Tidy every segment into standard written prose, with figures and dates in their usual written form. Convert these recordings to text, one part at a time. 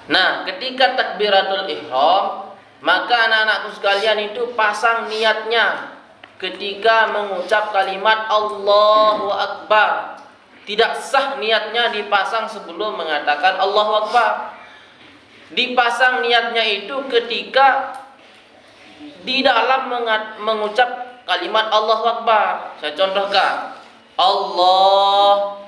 Nah, ketika takbiratul ihram, maka anak-anakku sekalian itu pasang niatnya ketika mengucap kalimat Allahu Akbar. Tidak sah niatnya dipasang sebelum mengatakan Allahu Akbar. Dipasang niatnya itu ketika di dalam mengucap kalimat Allahu Akbar. Saya contohkan. Allah.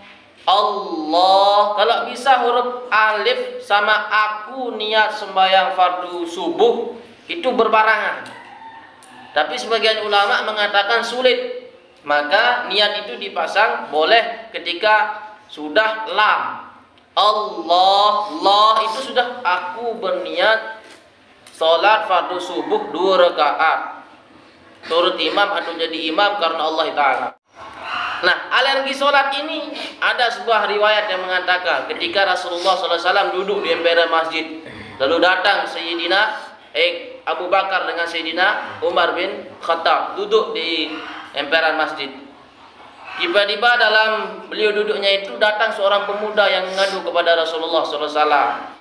Kalau bisa huruf alif sama aku niat sembahyang fardu subuh itu berbarengan. Tapi sebagian ulama mengatakan sulit. Maka niat itu dipasang boleh ketika sudah lam. Allah itu sudah aku berniat salat fardu subuh 2 rakaat. Turut imam atau jadi imam karena Allah Ta'ala. Nah, alergi sholat ini ada sebuah riwayat yang mengatakan ketika Rasulullah SAW duduk di emperan masjid, lalu datang Sayyidina Abu Bakar dengan Sayyidina Umar bin Khattab duduk di emperan masjid. Tiba-tiba dalam beliau duduknya itu datang seorang pemuda yang mengadu kepada Rasulullah SAW.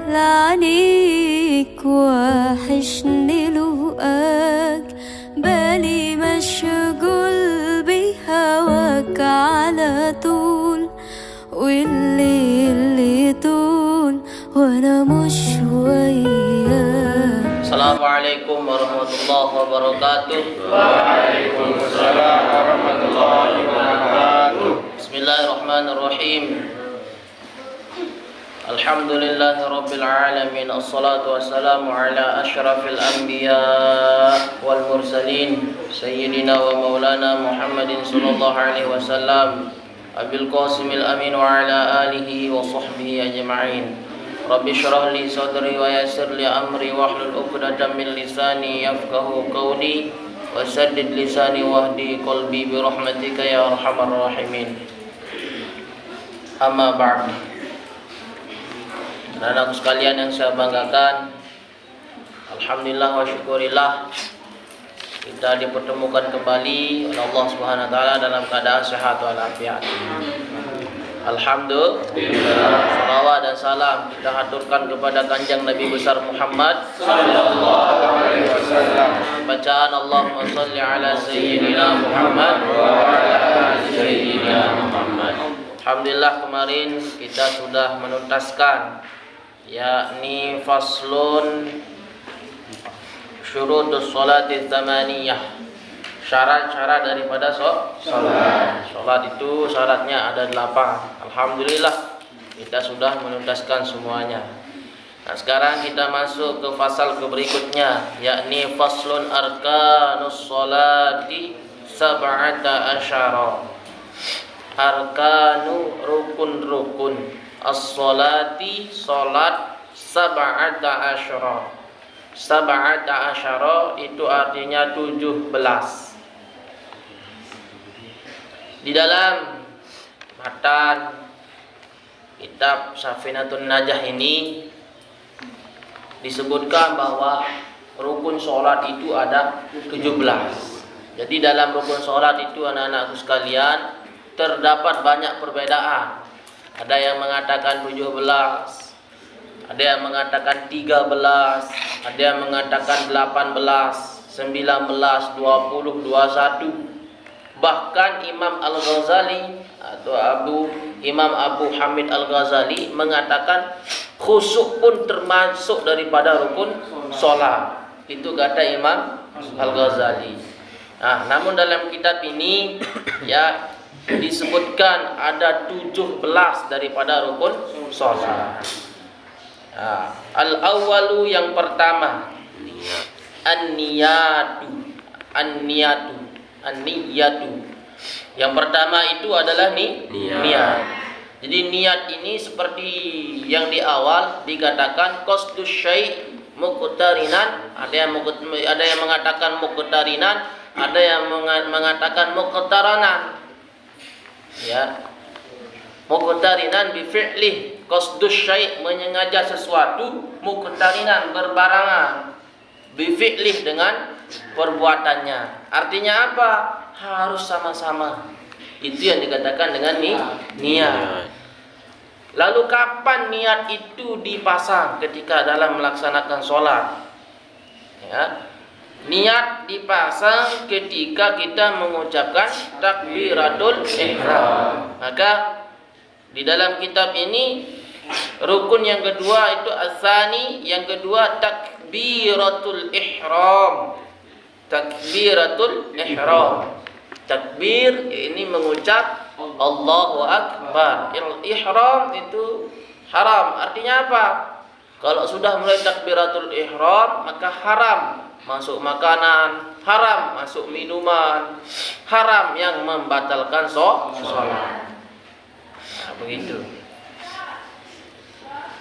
لعنيك وحشني لقاك بالي مشغول بهواك على طول والليل طول وانا مش وياك. Assalamualaikum warahmatullahi wabarakatuh. Waalaikumsalam warahmatullahi wabarakatuh. Bismillahirrahmanirrahim. Alhamdulillahi rabbil alamin. Assalatu wassalamu ala asyrafil anbiya wal mursalin sayyidina wa maulana Muhammadin sallallahu alaihi wasallam abil qasimil amin wa ala alihi wa sahbihi ajma'in. Rabbi syrah li sadri wa yassir li amri wahlul 'uqdatam min lisani yafqahu qawli wa saddid lisani wahdi qalbi bi rahmatika ya arhamar rahimin. Amma ba'd. Anak-anakku sekalian yang saya banggakan, alhamdulillah wa syukurillah kita dipertemukan kembali oleh Allah Subhanahu wa taala dalam keadaan sehat walafiat. Alhamdulillah. Salawat dan salam kita haturkan kepada kanjeng Nabi besar Muhammad sallallahu alaihi wasallam. Bacaan Allahumma shalli ala sayyidina Muhammad wa ala ali sayyidina Muhammad. Alhamdulillah kemarin kita sudah menuntaskan yakni faslun syurutus sholati tsamaniyah, syarat-syarat daripada salat. Salat itu syaratnya ada 8. Alhamdulillah kita sudah menuntaskan semuanya. Nah, sekarang kita masuk ke fasal berikutnya yakni faslun arkanus sholati sab'ata asyara. Arkanu rukun-rukun as-sholati salat sab'ata asyara. Sab'ata asyara itu artinya 17. Di dalam matan kitab Safinatun Najah ini disebutkan bahwa rukun salat itu ada 17. Jadi dalam rukun salat itu anak-anakku sekalian terdapat banyak perbedaan. Ada yang mengatakan 17, ada yang mengatakan 13, ada yang mengatakan 18, 19, 20, 21. Bahkan Imam Al-Ghazali atau Imam Abu Hamid Al-Ghazali mengatakan khusyuk pun termasuk daripada rukun sholat. Itu kata Imam Al-Ghazali. Nah, namun dalam kitab ini ya disebutkan ada 17 daripada rukun sholat. Al-awwalu yang pertama An-niyatu. Yang pertama itu adalah niat. Jadi niat ini seperti yang di awal dikatakan qasdus syai' muqtarinan, ada yang mengatakan muqtarinan, ada yang mengatakan muqtaranan. Ya, muqtarinan bi fi'lih, qasdus syai' menyengaja sesuatu, muqtarinan berbarengan bi fi'lih dengan perbuatannya. Artinya apa? Harus sama-sama. Itu yang dikatakan dengan niat. Lalu kapan niat itu dipasang? Ketika dalam melaksanakan sholat. Ya. Niat dipasang ketika kita mengucapkan takbiratul ihram. Maka di dalam kitab ini rukun yang kedua itu as-tsani, yang kedua takbiratul ihram. Takbiratul ihram. Takbir ini mengucap Allahu Akbar. Ihram itu haram. Artinya apa? Kalau sudah mulai takbiratul ihram maka haram masuk makanan, haram masuk minuman, haram yang membatalkan sholat. Nah, begitu.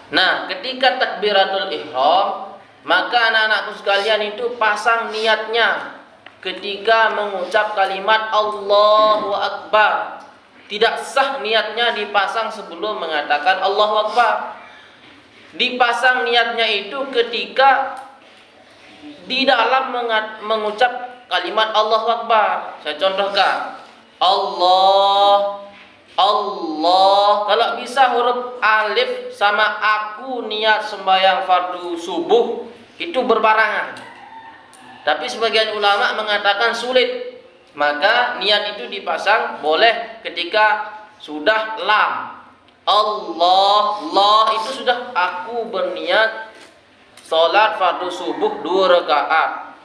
Nah, ketika takbiratul ihram, maka anak-anakku sekalian itu pasang niatnya ketika mengucap kalimat Allahu Akbar. Tidak sah niatnya dipasang sebelum mengatakan Allahu Akbar. Dipasang niatnya itu ketika di dalam mengucap kalimat Allahu Akbar. Saya contohkan. Allah. Kalau bisa huruf alif sama aku niat sembahyang fardu subuh itu berbarengan. Tapi sebagian ulama mengatakan sulit. Maka niat itu dipasang boleh ketika sudah lam. Allah itu sudah aku berniat salat fardu subuh 2 rakaat.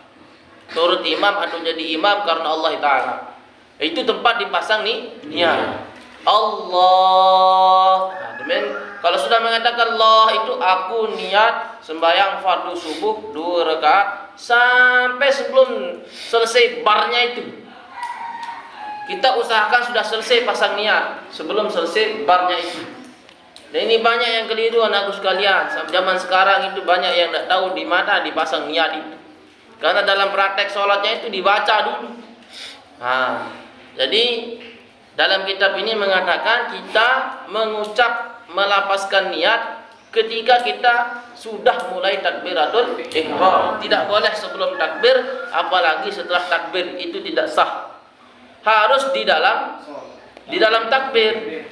Turut imam atau jadi imam karena Allah Ta'ala. Itu tempat dipasang niat. Allah. Nah, kalau sudah mengatakan Allah itu aku niat sembahyang fardu subuh 2 rakaat sampai sebelum selesai barnya itu. Kita usahakan sudah selesai pasang niat sebelum selesai barnya itu. Dan ini banyak yang keliru anakku sekalian. Zaman sekarang itu banyak yang tidak tahu di mana dipasang niat itu. Karena dalam praktek sholatnya itu dibaca dulu. Nah, jadi dalam kitab ini mengatakan kita mengucap melapaskan niat ketika kita sudah mulai takbiratul ihram. Tidak boleh sebelum takbir, apalagi setelah takbir, itu tidak sah. Harus di dalam takbir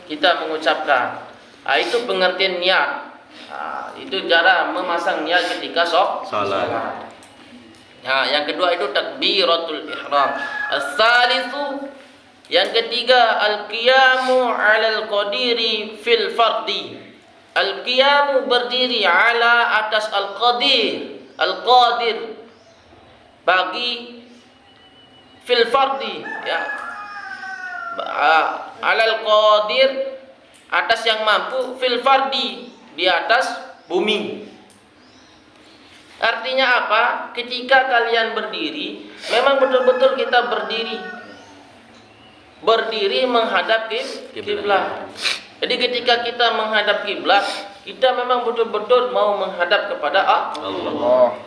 kita mengucapkan. Nah, itu pengertian niat. Nah, itu cara memasang niat ketika salat. Nah, yang kedua itu takbiratul ihram. As-salisu, yang ketiga al-qiyamu 'alal qadiri fil fardi. Al-qiyamu berdiri ala atas al-qadir. Al-qadir bagi fil fardi, ya. Alal qadir atas yang mampu, fil fardi di atas bumi. Artinya apa? Ketika kalian berdiri, memang betul-betul kita berdiri menghadap kiblat. Jadi ketika kita menghadap kiblat, kita memang betul-betul mau menghadap kepada Allah.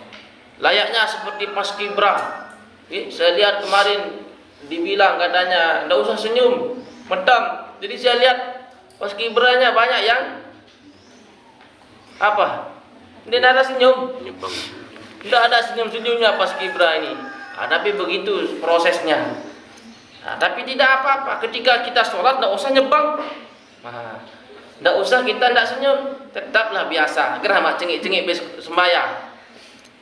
Layaknya seperti paskibrah. Saya lihat kemarin dibilang katanya tidak usah senyum, medam. Jadi saya lihat paskibrahnya banyak yang apa? Tidak ada senyum. Tidak ada senyum-senyumnya paskibrah ini. Nah, tapi begitu prosesnya. Nah, tapi tidak apa-apa. Ketika kita sholat tidak usah nyebang. Nah, tidak usah kita tidak senyum. Tetaplah biasa. Segera mak cengik-cengik sembahyang.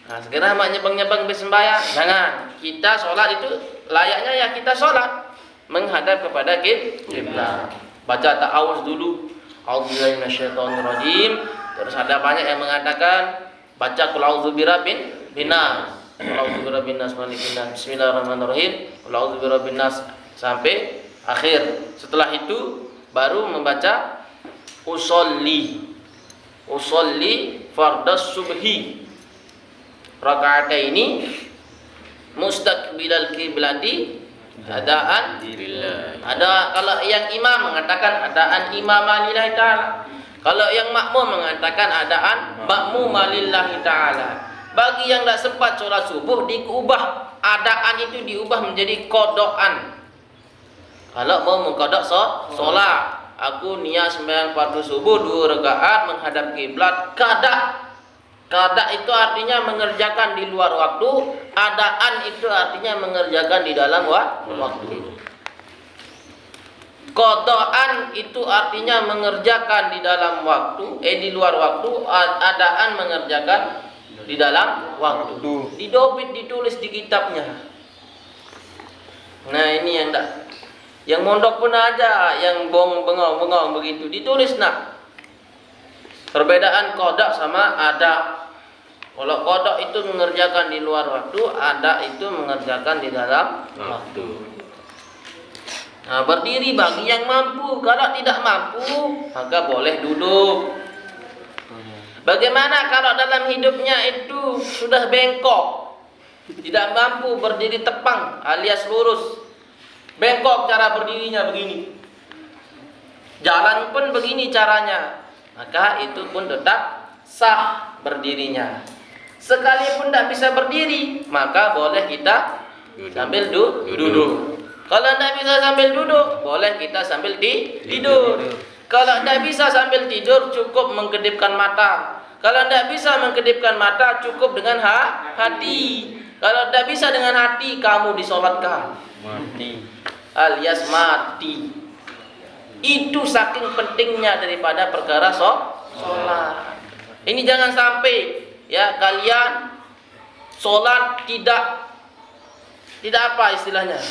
Nah, segera mak nyebang-nyebang sembahyang. Jangan. Kita sholat itu layaknya ya kita sholat menghadap kepada kiblat. Baca ta'awuz dulu. A'udzubillahi minasyaitonirrajim. Terus ada banyak yang mengatakan baca qul a'udzu birabbin nas. Qul a'udzu birabbin nas malikin nas. Bismillahirrahmanirrahim. Qul a'udzu birabbin nas sampai akhir. Setelah itu baru membaca usolli fardas subhi rakaataini mustaqbilal kiblati adaan lillah. Ada kalau yang imam mengatakan adaan imamah lillahi ta'ala. Kalau yang makmum mengatakan adaan makmumah lillahi ta'ala. Bagi yang tidak sempat sholat subuh diubah, adaan itu diubah menjadi kodokan. Kalau mau mengkodok sholat, aku niat sembahyang fardu subuh 2 rakaat menghadap kiblat, kada Qada itu artinya mengerjakan di luar waktu, adaan itu artinya mengerjakan di dalam waktu. Qadaan itu artinya mengerjakan di dalam waktu, di luar waktu, adaan mengerjakan di dalam waktu. Didobit, ditulis di kitabnya. Nah, ini yang enggak. Yang mondok pun ada yang bengong begitu, ditulis nak. Perbedaan qada sama ada. Kalau qada itu mengerjakan di luar waktu, ada itu mengerjakan di dalam waktu. Nah, berdiri bagi yang mampu. Kalau tidak mampu, maka boleh duduk. Bagaimana kalau dalam hidupnya itu sudah bengkok, tidak mampu berdiri tepang alias lurus, bengkok cara berdirinya begini, jalan pun begini caranya, maka itu pun tetap sah berdirinya. Sekalipun tidak bisa berdiri, maka boleh kita sambil duduk. Kalau tidak bisa sambil duduk, boleh kita sambil tidur. Kalau tidak bisa sambil tidur, cukup mengkedipkan mata. Kalau tidak bisa mengkedipkan mata, cukup dengan hati. Kalau tidak bisa dengan hati, kamu disolatkan. Mati. Alias mati. Itu saking pentingnya daripada perkara sholat. Ini jangan sampai ya kalian sholat tidak apa istilahnya.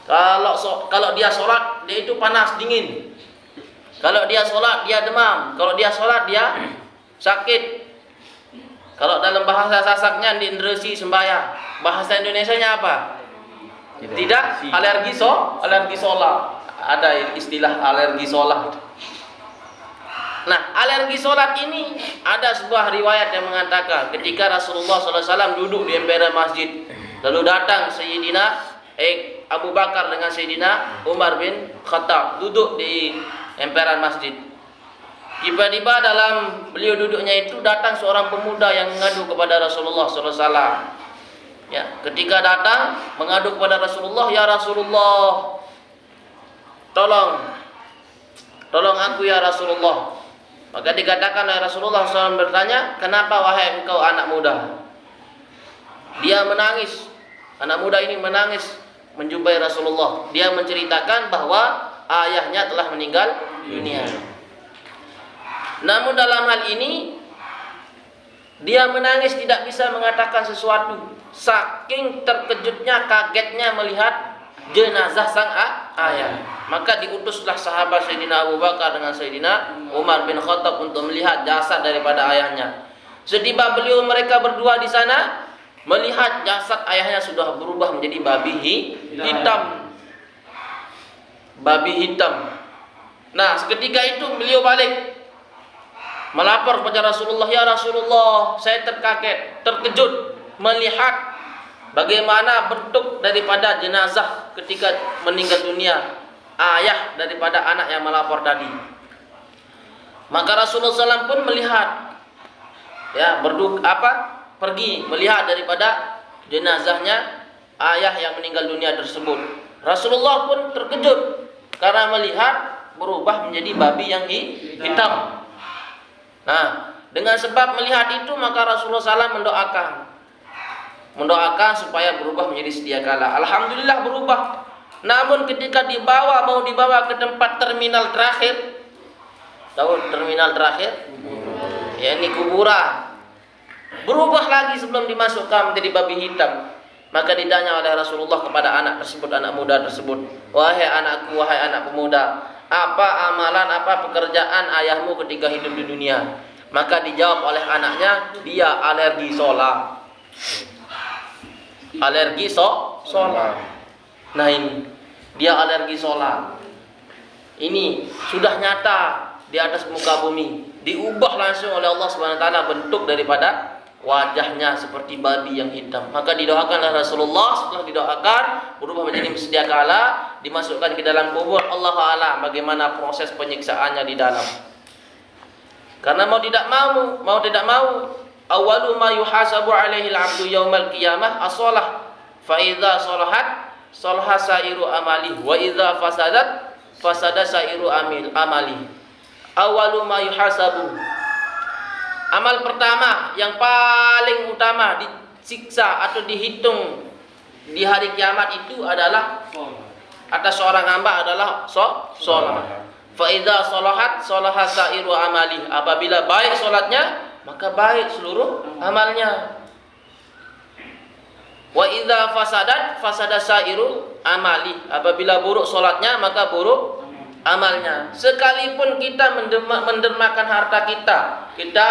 Kalau dia sholat, dia itu panas, dingin. Kalau dia sholat, dia demam. Kalau dia sholat, dia sakit. Kalau dalam bahasa Sasaknya Indresi sembahyang. Bahasa Indonesianya apa? Tidak alergi sholat. Ada istilah alergi sholat. Nah, alergi sholat ini ada sebuah riwayat yang mengatakan ketika Rasulullah SAW duduk di emperan masjid, lalu datang Sayyidina Abu Bakar dengan Sayyidina Umar bin Khattab duduk di emperan masjid. Tiba-tiba dalam beliau duduknya itu datang seorang pemuda yang mengadu kepada Rasulullah SAW. Ya, ketika datang mengadu kepada Rasulullah, ya Rasulullah, tolong aku ya Rasulullah. Maka dikatakan oleh Rasulullah SAW bertanya, kenapa wahai engkau anak muda? Dia menangis. Anak muda ini menangis menjumpai Rasulullah. Dia menceritakan bahwa ayahnya telah meninggal dunia. Namun dalam hal ini dia menangis tidak bisa mengatakan sesuatu. Saking terkejutnya, kagetnya melihat jenazah sang ayah. Maka diutuslah sahabat Sayyidina Abu Bakar dengan Sayyidina Umar bin Khattab untuk melihat jasad daripada ayahnya. Setiba beliau mereka berdua di sana, melihat jasad ayahnya sudah berubah menjadi babi hitam. Babi hitam. Nah, seketika itu beliau balik melapor kepada Rasulullah, ya Rasulullah, saya terkejut melihat bagaimana bentuk daripada jenazah ketika meninggal dunia ayah daripada anak yang melapor tadi. Maka Rasulullah SAW pun melihat, ya pergi melihat daripada jenazahnya ayah yang meninggal dunia tersebut. Rasulullah pun terkejut karena melihat berubah menjadi babi yang hitam. Nah, dengan sebab melihat itu maka Rasulullah SAW mendoakan supaya berubah menjadi sedia kala. Alhamdulillah berubah. Namun ketika mau dibawa ke tempat terminal terakhir, tahu terminal terakhir? Ya, ini kuburan. Berubah lagi sebelum dimasukkan menjadi babi hitam. Maka ditanya oleh Rasulullah kepada anak muda tersebut, wahai anakku, wahai anak pemuda, apa amalan, apa pekerjaan ayahmu ketika hidup di dunia? Maka dijawab oleh anaknya, dia alergi sholat. Alergi sholat. Nah, ini dia alergi sholat. Ini sudah nyata di atas muka bumi. Diubah langsung oleh Allah Subhanahu wa taala bentuk daripada wajahnya seperti babi yang hitam. Maka didoakanlah Rasulullah, setelah didoakan berubah menjadi sedia kala, dimasukkan ke dalam kubur. Allahu a'lam bagaimana proses penyiksaannya di dalam. Karena mau tidak mau, awalu ma yuhasabu alaihi al-'abdu yaumal qiyamah as-shalah. Fa idza salahat salaha sairu amali wa idza fasadat fasada sairu amali. Awalu ma yuhasabu. Amal pertama yang paling utama disiksa atau dihitung di hari kiamat itu adalah atas seorang hamba adalah sholat. Fa idza shalahat shalaha sa'iru amali. Apabila baik sholatnya, maka baik seluruh amalnya. Wa idza fasadat fasada sa'iru amali. Apabila buruk sholatnya, maka buruk amalnya. Sekalipun kita mendermakan harta kita, kita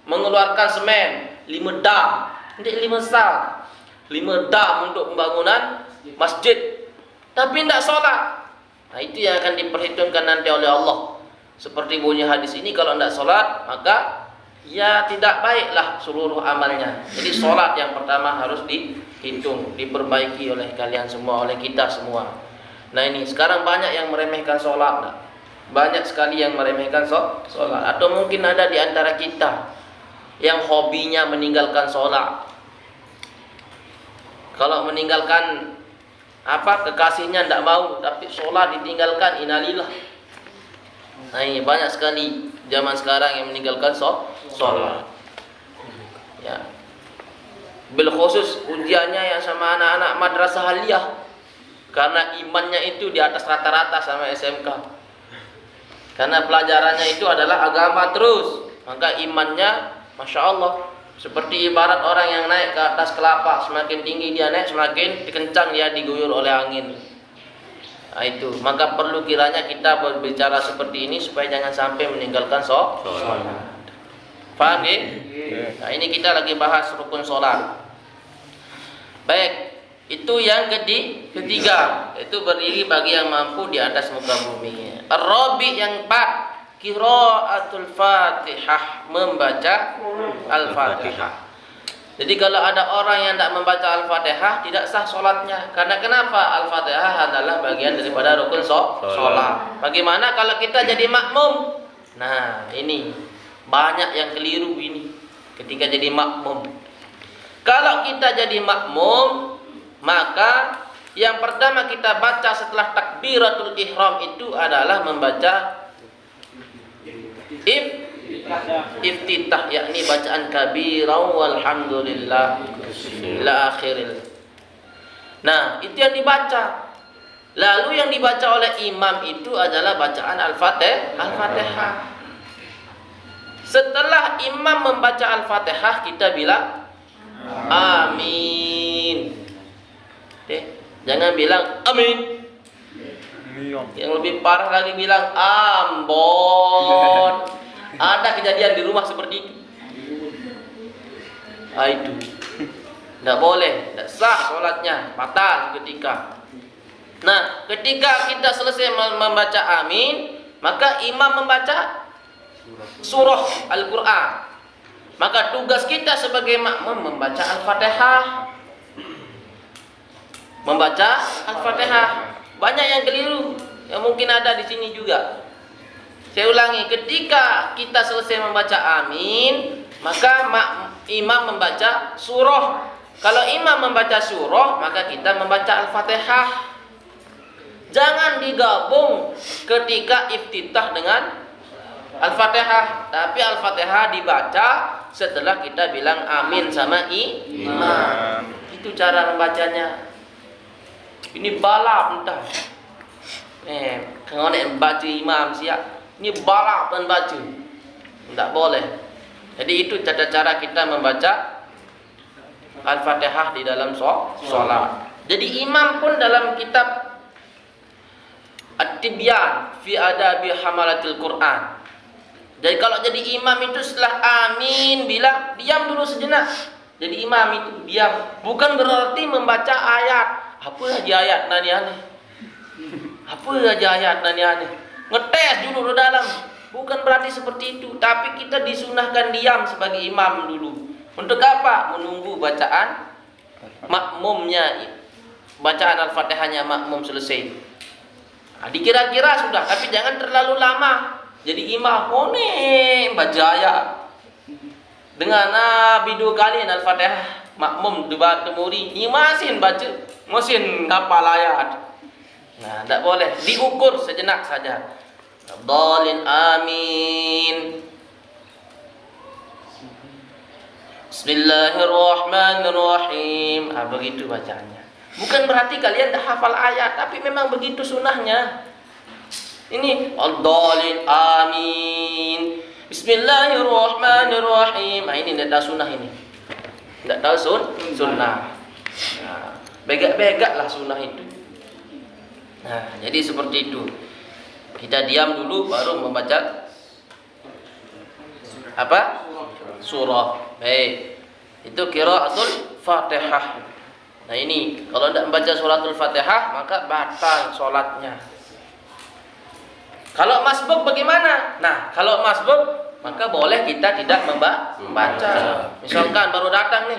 mengeluarkan semen 5 dam, tidak 5 sak, 5 dam untuk pembangunan masjid, tapi tidak sholat. Nah, itu yang akan diperhitungkan nanti oleh Allah. Seperti bunyi hadis ini, kalau tidak sholat, maka ya tidak baiklah seluruh amalnya. Jadi sholat yang pertama harus dihitung, diperbaiki oleh kalian semua, oleh kita semua. Nah ini, sekarang banyak yang meremehkan sholat. Banyak sekali yang meremehkan sholat. Atau mungkin ada di antara kita yang hobinya meninggalkan sholat. Kalau meninggalkan kekasihnya tidak mau, tapi sholat ditinggalkan, innalillah. Nah ini banyak sekali zaman sekarang yang meninggalkan sholat. Ya. Bil khusus ujiannya yang sama anak-anak madrasah aliyah, karena imannya itu di atas rata-rata sama SMK. Karena pelajarannya itu adalah agama terus, maka imannya Masya Allah. Seperti ibarat orang yang naik ke atas kelapa, semakin tinggi dia naik, semakin kencang dia diguyur oleh angin. Nah itu, maka perlu kiranya kita berbicara seperti ini supaya jangan sampai meninggalkan sholat. Paham ya? Nah ini kita lagi bahas rukun sholat. Baik, itu yang ketiga, itu berdiri bagi yang mampu di atas muka bumi. Ar-rabi yang 4, qiraatul Fatihah, membaca Al-Fatihah. Jadi kalau ada orang yang tidak membaca Al-Fatihah, tidak sah sholatnya. Karena kenapa? Al-Fatihah adalah bagian daripada rukun sholat. Bagaimana kalau kita jadi makmum? Nah ini banyak yang keliru ini ketika jadi makmum. Kalau kita jadi makmum, maka yang pertama kita baca setelah takbiratul ihram itu adalah membaca iftitah, yakni bacaan kabirau walhamdulillah ila akhiril. Nah, itu yang dibaca. Lalu yang dibaca oleh imam itu adalah bacaan Al-Fatihah. Setelah imam membaca Al-Fatihah, kita bilang amin. Jangan bilang amin. Yang lebih parah lagi bilang ambon. Ada kejadian di rumah seperti itu. Itu tidak boleh, tidak sah sholatnya, batal ketika. Nah, ketika kita selesai membaca amin, maka imam membaca surah Al-Quran. Maka tugas kita sebagai makmum membaca Al-Fatihah. Membaca Al-Fatihah. Banyak yang keliru, yang mungkin ada di sini juga. Saya ulangi, ketika kita selesai membaca amin, maka imam membaca surah. Kalau imam membaca surah, maka kita membaca Al-Fatihah. Jangan digabung ketika iftitah dengan Al-Fatihah, tapi Al-Fatihah dibaca setelah kita bilang amin sama imam. Itu cara membacanya. Ini balap entah. Kalau nak baca imam siap. Ini balap dan baca. Tidak boleh. Jadi itu cara kita membaca Al-Fatihah di dalam sholat. Jadi imam pun dalam kitab At-Tibyan fi Adabi Hamalatil Quran. Jadi kalau jadi imam itu setelah amin bilang diam dulu sejenak. Jadi imam itu diam. Bukan berarti membaca ayat. Apa aja ayat nani aneh. Apa aja ayat nani aneh. Ngetes dulu di dalam. Bukan berarti seperti itu. Tapi kita disunahkan diam sebagai imam dulu. Untuk apa? Menunggu bacaan makmumnya. Bacaan Al-Fatihahnya makmum selesai. Nah, dikira-kira sudah. Tapi jangan terlalu lama. Jadi imam baca ayat. Dengan Nabi 2 kali Al-Fatihah. Makmum debat temuri. Imasin baca. Ngosin kapal ayat. Nah, tidak boleh. Diukur sejenak saja. Dhalin amin. Bismillahirrahmanirrahim. Begitu bacanya. Bukan berarti kalian dah hafal ayat, tapi memang begitu sunnahnya. Ini ad-dhalin, amin. Bismillahirrahmanirrahim. Ini tidak tahu sunnah ini. Tidak tahu sunnah. Nah, begak-begak lah sunnah itu. Nah, jadi seperti itu. Kita diam dulu baru membaca apa? Surah. Baik. Itu qiraatul Fatihah. Nah ini, kalau tidak membaca suratul Fatihah maka batal sholatnya. Kalau masbuk bagaimana? Nah, kalau masbuk maka boleh kita tidak membaca. Misalkan baru datang nih,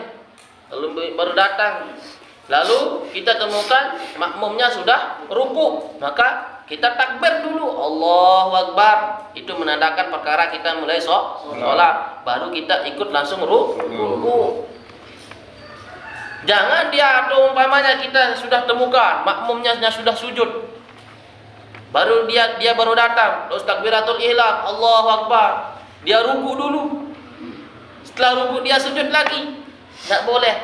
lalu kita temukan makmumnya sudah ruku, maka kita takbir dulu, Allahu Akbar. Itu menandakan perkara kita mulai sholat. Baru kita ikut langsung ruku. Jangan dia atau umpamanya kita sudah temukan makmumnya sudah sujud, baru dia baru datang, terus takbiratul ihram, Allahu Akbar, dia ruku dulu, setelah ruku dia sujud lagi. Tidak boleh,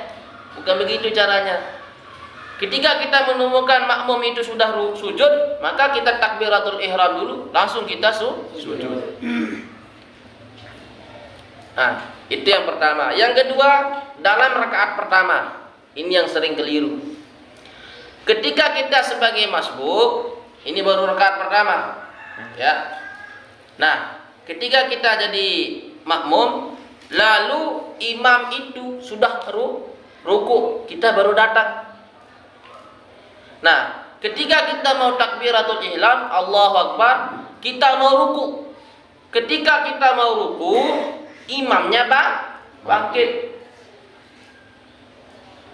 bukan begitu caranya. Ketika kita menemukan makmum itu sudah sujud, maka kita takbiratul ihram dulu, langsung kita sujud. Nah, itu yang pertama. Yang kedua, dalam rakaat pertama, ini yang sering keliru. Ketika kita sebagai masbuk, ini baru rakaat pertama, ya. Nah, ketika kita jadi makmum, lalu imam itu sudah ruku, kita baru datang. Nah, ketika kita mau takbiratul ihram, Allahu Akbar, kita mau ruku. Ketika kita mau ruku, imamnya bangkit.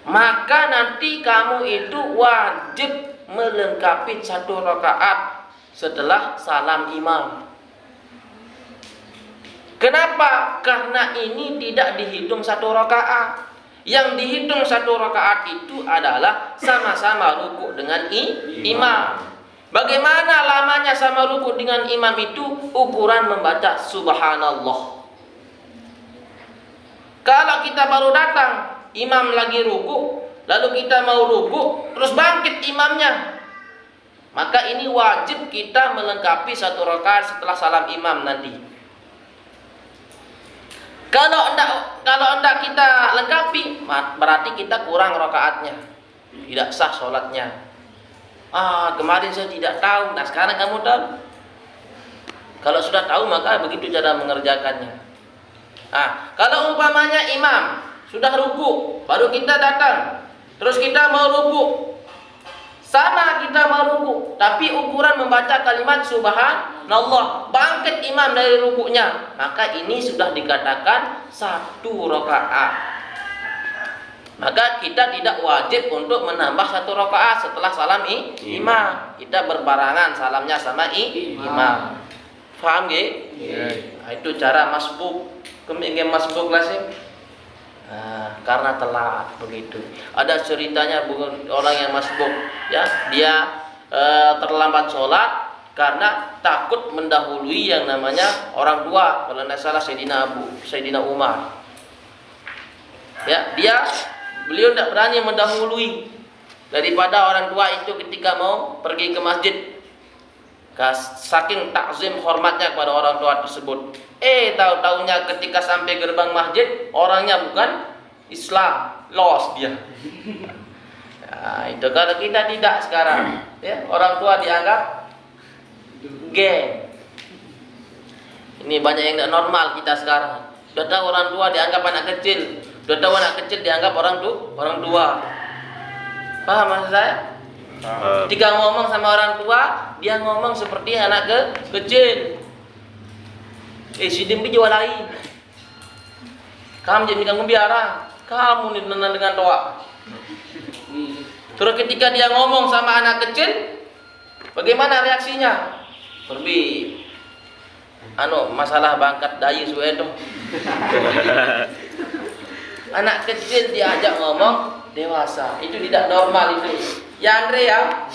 Maka nanti kamu itu wajib melengkapi 1 rakaat setelah salam imam. Kenapa? Karena ini tidak dihitung 1 rakaat. Yang dihitung 1 rakaat itu adalah sama-sama ruku dengan imam. Bagaimana lamanya sama ruku dengan imam itu? Ukuran membaca subhanallah. Kalau kita baru datang, imam lagi ruku, lalu kita mau ruku, terus bangkit imamnya, maka ini wajib kita melengkapi 1 rakaat setelah salam imam nanti. Kalau enggak kita lengkapi, berarti kita kurang rakaatnya, tidak sah sholatnya. Kemarin saya tidak tahu, nah sekarang kamu tahu. Kalau sudah tahu maka begitu cara mengerjakannya. Kalau umpamanya imam sudah ruku, baru kita datang, terus kita mau ruku, sama kita mau ruku, tapi ukuran membaca kalimat subhanallah, bangkit imam dari rukunya, maka ini sudah dikatakan 1 rakaat. Maka kita tidak wajib untuk menambah 1 rakaat setelah salam imam. Kita berbarangan salamnya sama imam. Paham nggih? Itu cara masbuk. Kemudian masbuk lah sih. Karena telat begitu. Ada ceritanya orang yang masbuk, ya, dia terlambat sholat karena takut mendahului yang namanya orang tua. Kalau tidak salah Sayyidina Umar. Ya, beliau tidak berani mendahului daripada orang tua itu ketika mau pergi ke masjid. Saking takzim hormatnya kepada orang tua tersebut. Tahu-tahunya ketika sampai gerbang masjid, orangnya bukan Islam, los dia. Itu kalau kita tidak sekarang, ya, orang tua dianggap geng. Ini banyak yang tidak normal kita sekarang. Sudah tahu orang tua dianggap anak kecil, sudah tahu anak kecil dianggap orang tua. Paham maksud saya? Ketika ngomong sama orang tua, dia ngomong seperti anak kecil. Si Dimbi jual lain. Kamu jadi kamu biara, kamu nih dengan doa. Terus ketika dia ngomong sama anak kecil, bagaimana reaksinya? Lebih masalah bangkat dayi suedo. Anak kecil diajak ngomong dewasa, itu tidak normal itu. Ya Andre ya,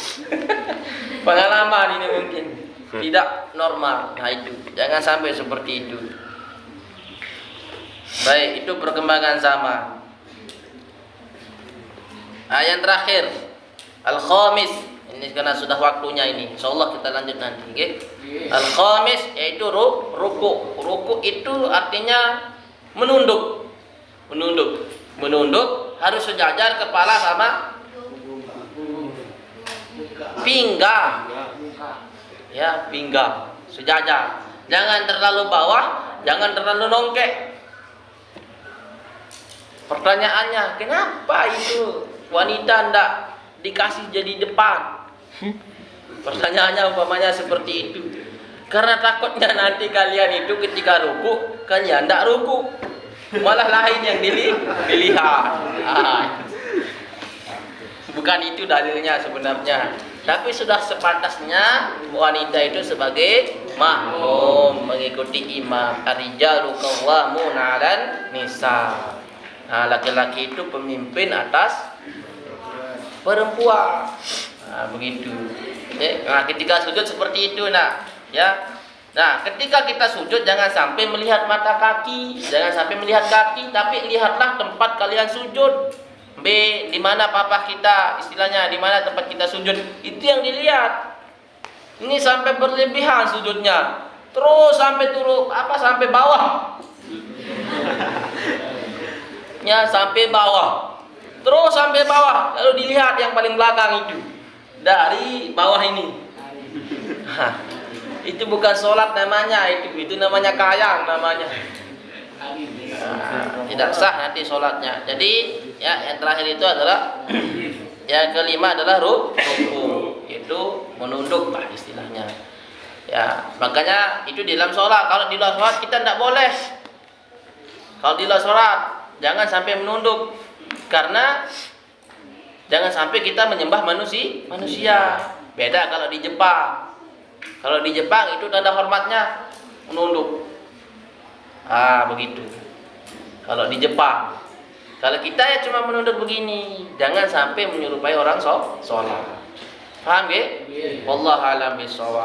pengalaman ini mungkin tidak normal. Nah itu, jangan sampai seperti itu. Baik, itu perkembangan zaman. Yang terakhir, al-khamis. Ini karena sudah waktunya ini. Insyaallah kita lanjut nanti, okay? Al-khamis yaitu ruku. Ruku itu artinya menunduk. Menunduk harus sejajar kepala sama pinggang. Ya, pinggang sejajar. Jangan terlalu bawah, jangan terlalu nongkek. Pertanyaannya, kenapa itu wanita ndak dikasih jadi depan? Pertanyaannya umpamanya seperti itu. Karena takutnya nanti kalian itu ketika ruku, kalian ndak ruku, malah lain yang dilihat. Bukan itu dalilnya sebenarnya. Tapi sudah sepantasnya wanita itu sebagai makmum mengikuti imam. Ar-rijalu qawwamuna 'alan nisa. Nah, laki-laki itu pemimpin atas perempuan. Nah, begitu. Nah, ketika sujud seperti itu, ya. Nah, ketika kita sujud jangan sampai melihat mata kaki, jangan sampai melihat kaki, tapi lihatlah tempat kalian sujud. Di mana papa kita, istilahnya di mana tempat kita sujud, itu yang dilihat. Ini sampai berlebihan sujudnya, terus sampai turun sampai bawah. Ya, sampai bawah, terus sampai bawah, lalu dilihat yang paling belakang itu dari bawah ini. Itu bukan sholat namanya, itu namanya kayang namanya. Tidak sah nanti sholatnya. Jadi ya, yang terakhir itu adalah yang kelima adalah ruku, itu menunduk lah istilahnya. Ya, makanya itu di dalam sholat. Kalau di luar sholat kita tidak boleh. Kalau di luar sholat jangan sampai menunduk, karena jangan sampai kita menyembah manusia. Beda kalau di Jepang. Kalau di Jepang itu tanda hormatnya menunduk. Begitu. Kalau di Jepang. Kalau kita ya cuma menunduk begini, jangan sampai menyerupai orang sholat. Paham ya? Wallahu a'lam bishawab.